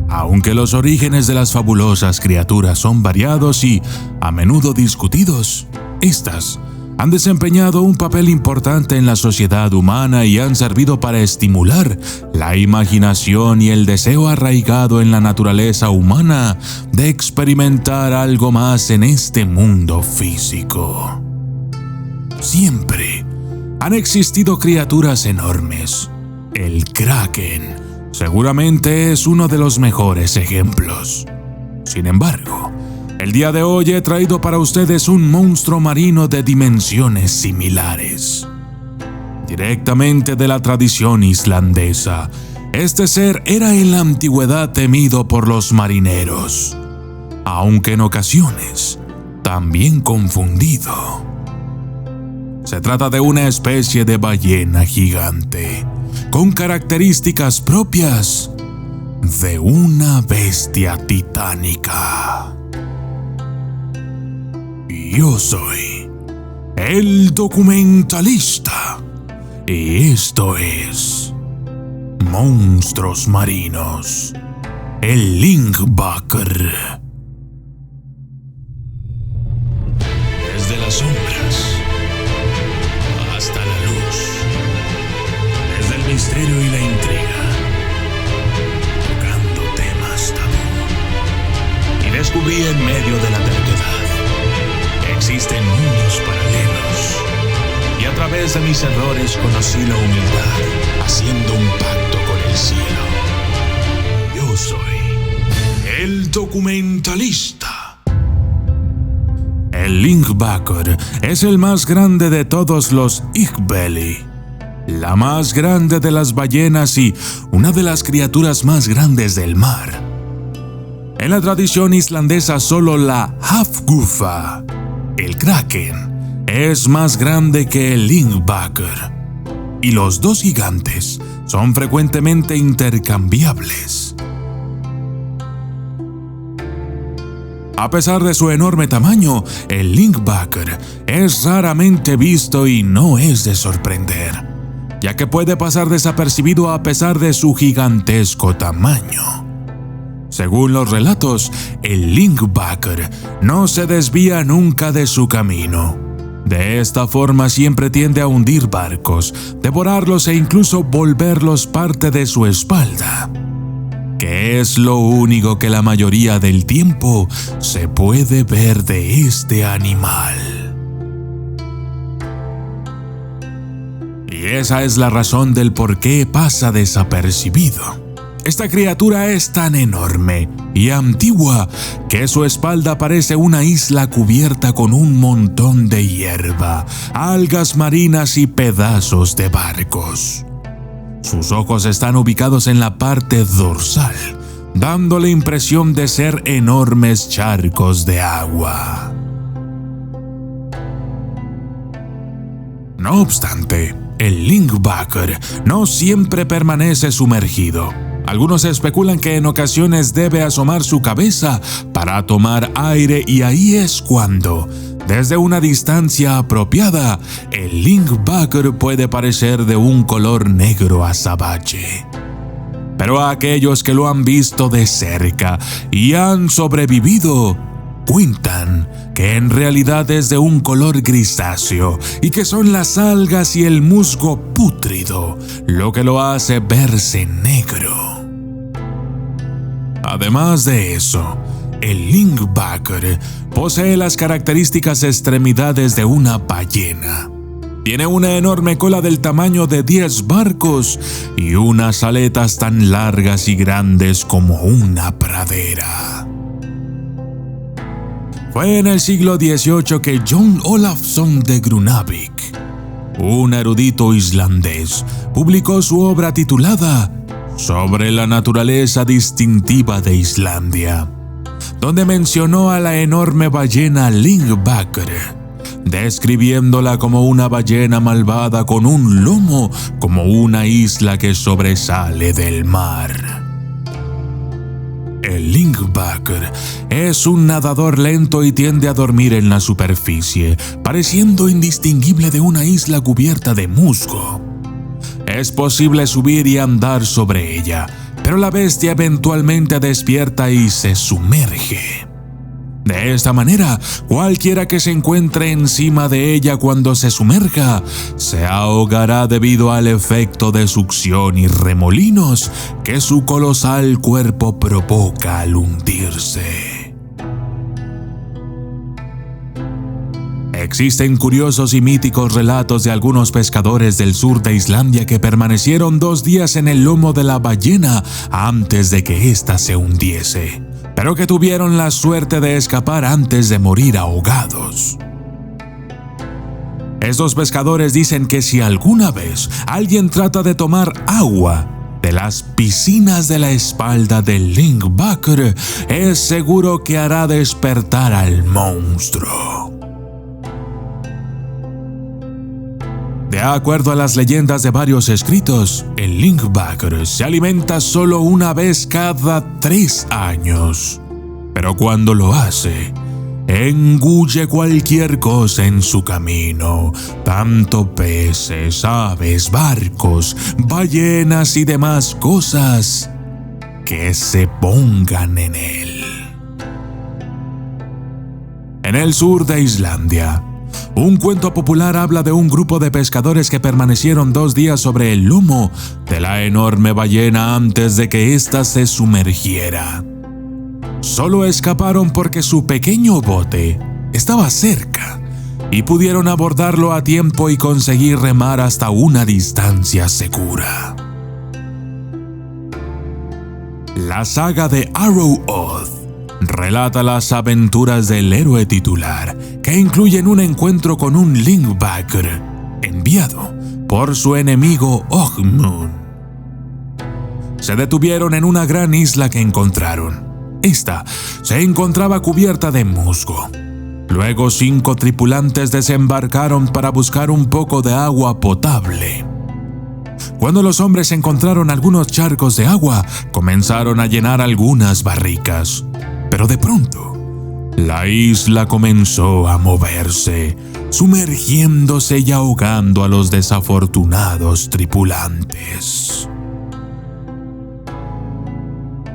Aunque los orígenes de las fabulosas criaturas son variados y a menudo discutidos, estas han desempeñado un papel importante en la sociedad humana y han servido para estimular la imaginación y el deseo arraigado en la naturaleza humana de experimentar algo más en este mundo físico. Siempre han existido criaturas enormes. El Kraken seguramente es uno de los mejores ejemplos. Sin embargo, el día de hoy he traído para ustedes un monstruo marino de dimensiones similares. Directamente de la tradición islandesa, este ser era en la antigüedad temido por los marineros, aunque en ocasiones también confundido. Se trata de una especie de ballena gigante, con características propias de una bestia titánica. Yo soy el documentalista y esto es Monstruos Marinos, el Lyngbakr. Desde las sombras hasta la luz, desde el misterio y la intriga, tocando temas tabú. Y descubrí en medio de la terquedad existen mundos paralelos, y a través de mis errores conocí la humildad, haciendo un pacto con el cielo. Yo soy el documentalista. El Lyngbakr es el más grande de todos los Íkbeli, la más grande de las ballenas y una de las criaturas más grandes del mar. En la tradición islandesa, solo la Hafgufa, el Kraken, es más grande que el Lyngbakr, y los dos gigantes son frecuentemente intercambiables. A pesar de su enorme tamaño, el Lyngbakr es raramente visto y no es de sorprender, ya que puede pasar desapercibido a pesar de su gigantesco tamaño. Según los relatos, el Lyngbakr no se desvía nunca de su camino. De esta forma siempre tiende a hundir barcos, devorarlos e incluso volverlos parte de su espalda, que es lo único que la mayoría del tiempo se puede ver de este animal. Y esa es la razón del por qué pasa desapercibido. Esta criatura es tan enorme y antigua que su espalda parece una isla cubierta con un montón de hierba, algas marinas y pedazos de barcos. Sus ojos están ubicados en la parte dorsal, dando la impresión de ser enormes charcos de agua. No obstante, el Lyngbakr no siempre permanece sumergido. Algunos especulan que en ocasiones debe asomar su cabeza para tomar aire, y ahí es cuando, desde una distancia apropiada, el Lyngbakr puede parecer de un color negro azabache. Pero a aquellos que lo han visto de cerca y han sobrevivido, cuentan que en realidad es de un color grisáceo y que son las algas y el musgo pútrido lo que lo hace verse negro. Además de eso, el Lyngbakr posee las características extremidades de una ballena. Tiene una enorme cola del tamaño de 10 barcos y unas aletas tan largas y grandes como una pradera. Fue en el siglo XVIII que Jón Ólafsson de Grunavik, un erudito islandés, publicó su obra titulada Sobre la naturaleza distintiva de Islandia, donde mencionó a la enorme ballena Lyngbakr, describiéndola como una ballena malvada con un lomo como una isla que sobresale del mar. El Lyngbakr es un nadador lento y tiende a dormir en la superficie, pareciendo indistinguible de una isla cubierta de musgo. Es posible subir y andar sobre ella, pero la bestia eventualmente despierta y se sumerge. De esta manera, cualquiera que se encuentre encima de ella cuando se sumerja, se ahogará debido al efecto de succión y remolinos que su colosal cuerpo provoca al hundirse. Existen curiosos y míticos relatos de algunos pescadores del sur de Islandia que permanecieron 2 días en el lomo de la ballena antes de que ésta se hundiese, pero que tuvieron la suerte de escapar antes de morir ahogados. Estos pescadores dicen que si alguna vez alguien trata de tomar agua de las piscinas de la espalda del Lyngbakr, es seguro que hará despertar al monstruo. De acuerdo a las leyendas de varios escritos, el Lyngbakr se alimenta solo una vez cada 3 años. Pero cuando lo hace, engulle cualquier cosa en su camino, tanto peces, aves, barcos, ballenas y demás cosas que se pongan en él. En el sur de Islandia, un cuento popular habla de un grupo de pescadores que permanecieron 2 días sobre el lomo de la enorme ballena antes de que ésta se sumergiera. Solo escaparon porque su pequeño bote estaba cerca y pudieron abordarlo a tiempo y conseguir remar hasta una distancia segura. La saga de Arrow-Odd relata las aventuras del héroe titular, que incluyen un encuentro con un Lyngbakr enviado por su enemigo Ogmund. Se detuvieron en una gran isla que encontraron. Esta se encontraba cubierta de musgo. Luego 5 tripulantes desembarcaron para buscar un poco de agua potable. Cuando los hombres encontraron algunos charcos de agua, comenzaron a llenar algunas barricas. Pero de pronto, la isla comenzó a moverse, sumergiéndose y ahogando a los desafortunados tripulantes.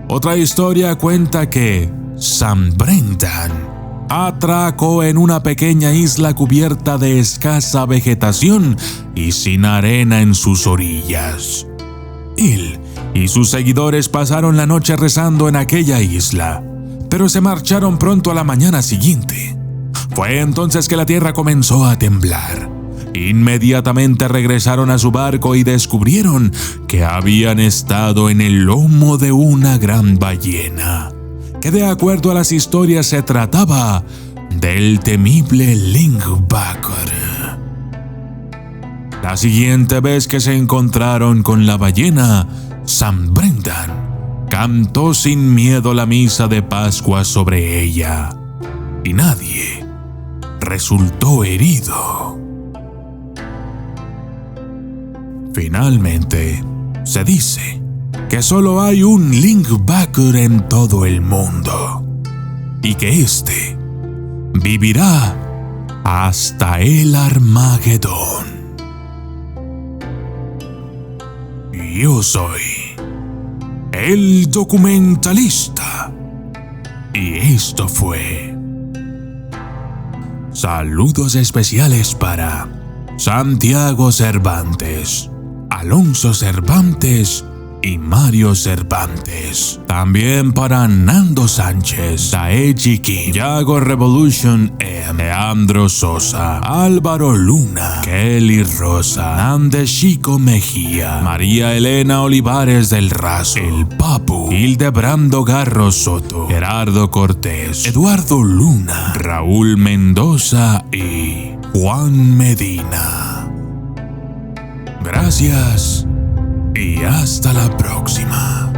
Otra historia cuenta que San Brendan atracó en una pequeña isla cubierta de escasa vegetación y sin arena en sus orillas. Él y sus seguidores pasaron la noche rezando en aquella isla, pero se marcharon pronto a la mañana siguiente. Fue entonces que la tierra comenzó a temblar. Inmediatamente regresaron a su barco y descubrieron que habían estado en el lomo de una gran ballena, que de acuerdo a las historias se trataba del temible Lyngbakr. La siguiente vez que se encontraron con la ballena, San Brendan cantó sin miedo la misa de Pascua sobre ella, y nadie resultó herido. Finalmente, se dice que solo hay un Lyngbakr en todo el mundo, y que éste vivirá hasta el Armagedón. Yo soy el documentalista, y esto fue saludos especiales para Santiago Cervantes, Alonso Cervantes y Mario Cervantes. También para Nando Sánchez, Daeji King, Yago Revolution M, Leandro Sosa, Álvaro Luna, Kelly Rosa, Nandeshiko Mejía, María Elena Olivares del Razo, El Papu, Hildebrando Garro Soto, Gerardo Cortés, Eduardo Luna, Raúl Mendoza y Juan Medina. Gracias y hasta la próxima.